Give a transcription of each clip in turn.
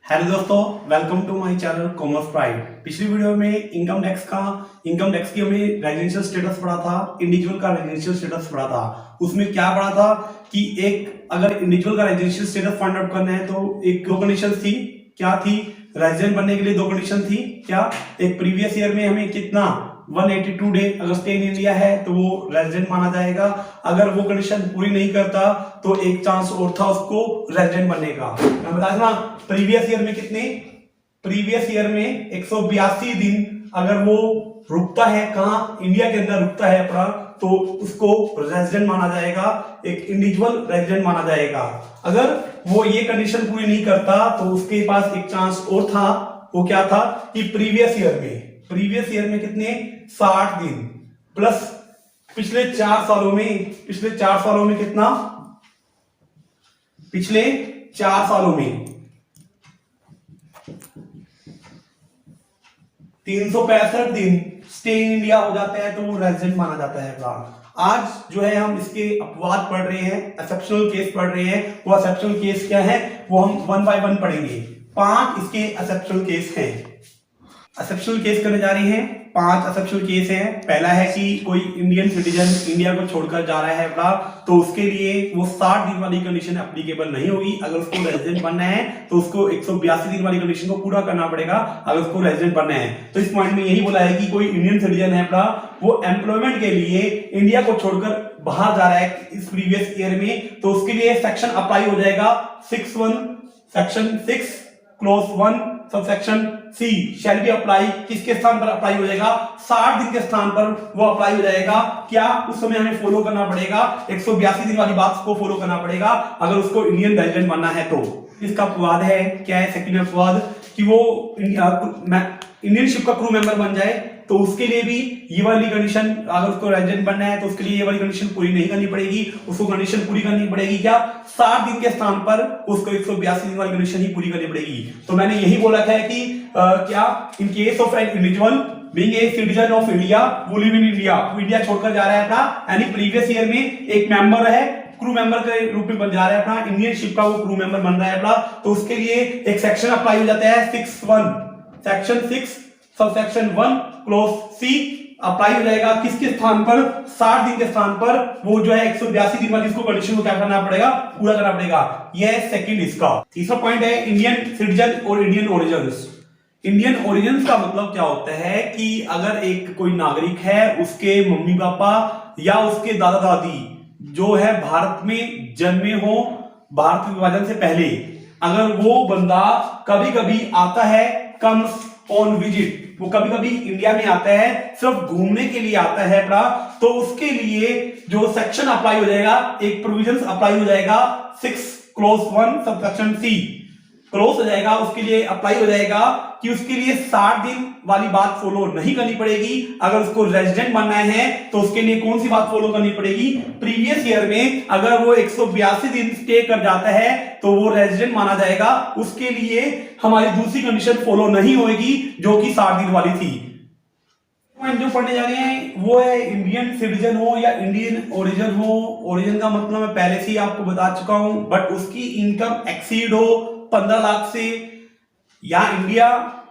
Hello दोस्तों, welcome to my channel commerce pride. पिछली video में इनकम टैक्स की हमने रेजिडेंशियल स्टेटस पढ़ा था, इंडिविजुअल का रेजिडेंशियल स्टेटस पढ़ा था। उसमें क्या पढ़ा था कि एक अगर इंडिविजुअल का रेजिडेंशियल स्टेटस फाइंड आउट करना है तो एक दो कंडीशन थी। क्या थी? रेजिडेंट बनने के लिए दो कंडीशन थी। क्या? एक प्रीवियस ईयर में हमें कितना 182 डे अगर स्टे इन इंडिया है तो वो रेजिडेंट माना जाएगा। अगर वो कंडीशन पूरी नहीं करता तो एक चांस और था उसको रेजिडेंट बनने का। मैं बता दूं, प्रीवियस ईयर में कितने? प्रीवियस ईयर में 182 दिन अगर वो रुकता है, कहां? इंडिया के अंदर रुकता है अपना, तो उसको रेजिडेंट माना जाएगा, एक इंडिविजुअल रेजिडेंट माना जाएगा। अगर वो ये कंडीशन पूरी नहीं करता तो उसके पास एक चांस और था। वो क्या था कि प्रीवियस ईयर में कितने 60 दिन प्लस पिछले 4 सालों में कितना? पिछले 4 सालों में 365 दिन स्टे इन इंडिया हो जाता है तो वो रेजिडेंट माना जाता है। आज जो है हम इसके अपवाद पढ़ रहे हैं, एक्सेप्शनल केस पढ़ रहे हैं। वो एक्सेप्शनल केस क्या है वो हम वन बाय वन पढ़ेंगे। 5 इसके एक्सेप्शनल केस हैं। एक्सेप्शनल केस करने जा रहे हैं। 5 एक्सेप्शनल केस हैं। पहला है कि कोई इंडियन सिटीजन इंडिया को छोड़कर जा रहा है अपना, तो उसके लिए वो 60 दिन वाली कंडीशन एप्लीकेबल नहीं होगी। अगर उसको रेजिडेंट बनना है तो उसको 182 दिन वाली कंडीशन को पूरा करना पड़ेगा अगर उसको रेजिडेंट बनना है। तो इस पॉइंट में यही बोला है कि कोई इंडियन सिटीजन है अपना, वो एम्प्लॉयमेंट के लिए इंडिया को छोड़कर बाहर जा रहा है इस प्रीवियस ईयर में, तो उसके लिए सेक्शन अप्लाई हो जाएगा 6(1) section 6 clause 1 subsection C shall be apply. किसके स्थान पर अप्लाई हो जाएगा? 60 दिन के स्थान पर वो अप्लाई हो जाएगा। क्या? उस समय हमें फॉलो करना पड़ेगा 182 दिन वाली बात को फॉलो करना पड़ेगा अगर उसको इंडियन रेजिडेंट बनना है तो। इसका अपवाद है, क्या है सेकंड अपवाद, कि वो इंडियन शिप का क्रू मेंबर बन जाए तो उसके लिए भी ये वाली कंडीशन, अगर उसको रेजिडेंट बनना है तो उसके लिए ये वाली कंडीशन पूरी नहीं करनी पड़ेगी। उसको कंडीशन पूरी करनी पड़ेगी क्या? 60 दिन के स्थान पर उसको 182 दिन वाली कंडीशन ही पूरी करनी पड़ेगी। तो मैंने यही बोला था कि क्या in case of an individual being a citizen of India वो लिव इन इंडिया, वो इंडिया छोड़कर जा रहा है अपना, यानी प्रीवियस ईयर में एक मेंबर है, क्रू मेंबर के रूप में बन जा रहा है अपना, इंडियन शिप का वो क्रू मेंबर बन रहा है अपना, तो उसके लिए एक सेक्शन अप्लाई हो जाता है 6(1) section 6 subsection 1 clause C apply हो जाएगा। किसके स्थान पर? 60 दिन के स्थान पर वो जो है 182 दिन वाली इसको कंडीशन को क्या करना पड़ेगा? पूरा करना पड़ेगा। यह है सेकंड इसका। तीसरा पॉइंट है इंडियन सिटीजन और इंडियन ओरिजिन्स। इंडियन ओरिजिन्स का मतलब क्या होता है कि अगर एक कोई नागरिक है, उसके मम्मी पापा या उसके दादा दादी जो है भारत में जन्मे हो भारत विभाजन से पहले, अगर वो बंदा कभी कभी आता है, कम्स ऑन विजिट, वो कभी कभी इंडिया में आता है, सिर्फ घूमने के लिए आता है अपना, तो उसके लिए जो सेक्शन अप्लाई हो जाएगा, एक प्रोविजंस अप्लाई हो जाएगा 6 क्लॉज 1 सबसेक्शन सी क्लोज हो जाएगा। उसके लिए अप्लाई हो जाएगा कि उसके लिए 60 दिन वाली बात फॉलो नहीं करनी पड़ेगी। अगर उसको रेजिडेंट बनना है तो उसके लिए कौन सी बात फॉलो करनी पड़ेगी? प्रीवियस ईयर में अगर वो 182 दिन स्टे कर जाता है तो वो रेजिडेंट माना जाएगा। उसके लिए हमारी दूसरी कंडीशन फॉलो नहीं होगी जो कि 60 दिन वाली थी। जो पढ़ने जा रहे हैं वो है इंडियन सिटीजन हो या इंडियन ओरिजिन हो। ओरिजिन का मतलब मैं पहले से ही आपको बता चुका हूं, बट उसकी इनकम एक्सीड हो 15 लाख से, या इंडिया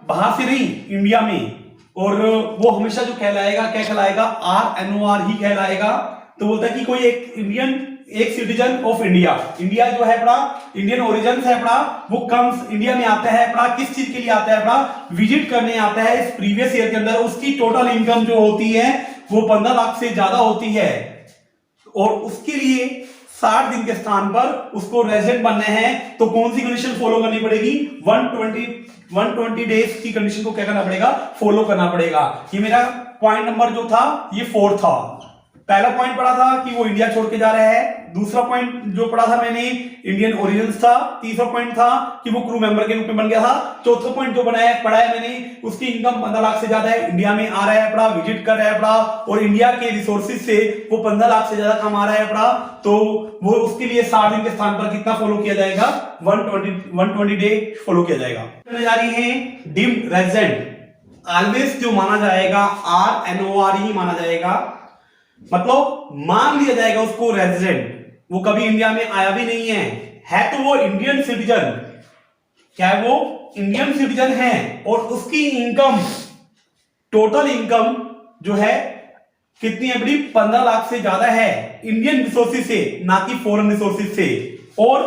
बाहर से नहीं, इंडिया में, और वो हमेशा जो कहलाएगा क्या कहलाएगा? RNOR ही कहलाएगा। तो बोलता है कि कोई एक सिटीजन ऑफ इंडिया, इंडिया जो है अपना इंडियन ओरिजिन है अपना, वो कम्स इंडिया में आता है अपना, किस चीज के लिए आता है अपना? विजिट करने आता है इस प्रीवियस ईयर के अंदर। उसकी टोटल इनकम जो होती है वो 15 लाख से ज्यादा होती है, और उसके लिए 60 दिन के स्थान पर उसको रेजिडेंट बनना है तो कौन सी कंडीशन फॉलो करनी पड़ेगी? 120 डेज की कंडीशन को क्या करना पड़ेगा? फॉलो करना पड़ेगा। ये मेरा पॉइंट नंबर जो था ये 4 था। पहला पॉइंट पढ़ा था कि वो इंडिया छोड़ के जा रहा है। दूसरा पॉइंट जो पढ़ा था मैंने इंडियन ओरिजिन्स था। तीसरा पॉइंट था कि वो क्रू मेंबर के रूप में बन गया था। चौथा पॉइंट जो पढ़ा है मैंने, उसकी इनकम 15 लाख से ज्यादा है, इंडिया में आ रहा है अपना, विजिट कर रहा है अपना, और इंडिया के रिसोर्सेज से वो 15 लाख से ज्यादा कमा रहा है अपना, तो वो उसके लिए 60 दिन के स्थान पर कितना फॉलो किया जाएगा? 120 डे फॉलो किया जाएगा। जा रही है डीम्ड रेजिडेंट। ऑलवेज जो माना जाएगा RNOR ही माना जाएगा, मतलब मान लिया जाएगा उसको रेजिडेंट। वो कभी इंडिया में आया भी नहीं है तो वो इंडियन सिटीजन, क्या है वो? इंडियन सिटीजन है और उसकी इनकम, टोटल इनकम जो है कितनी है बड़ी, 15 लाख से ज्यादा है इंडियन रिसोर्सेज से, ना कि फॉरेन रिसोर्सेज से, और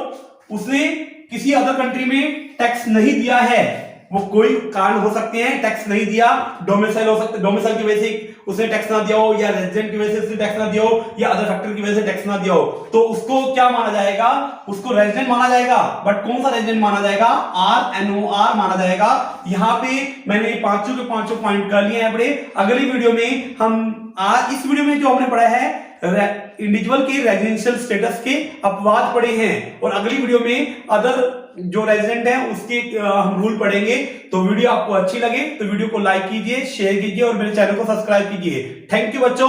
उसने किसी अदर कंट्री में टैक्स नहीं दिया है, वो कोई कारण हो सकते हैं, टैक्स नहीं दिया, डोमिसाइल हो सकता, डोमिसाइल की वजह से उसने टैक्स ना दिया हो, या रेजिडेंट की वजह से उसने टैक्स ना दिया हो, या अदर फैक्टर की वजह से टैक्स ना दिया हो, तो उसको क्या माना जाएगा, उसको रेजिडेंट माना जाएगा। बट कौन सा रेजिडेंट माना जाएगा, RNOR माना जाएगा। यहां पे मैंने पांचों के पांचों पॉइंट कर लिए हैं बड़े। अगली वीडियो में हम आज इस वीडियो में जो हमने पढ़ा है इंडिविजुअल के रेजिडेंशियल स्टेटस के अपवाद पढ़े हैं, और अगली वीडियो में अदर जो रेजिडेंट है उसके हम रूल पढ़ेंगे। तो वीडियो आपको अच्छी लगे तो वीडियो को लाइक कीजिए, शेयर कीजिए और मेरे चैनल को सब्सक्राइब कीजिए। थैंक यू बच्चों।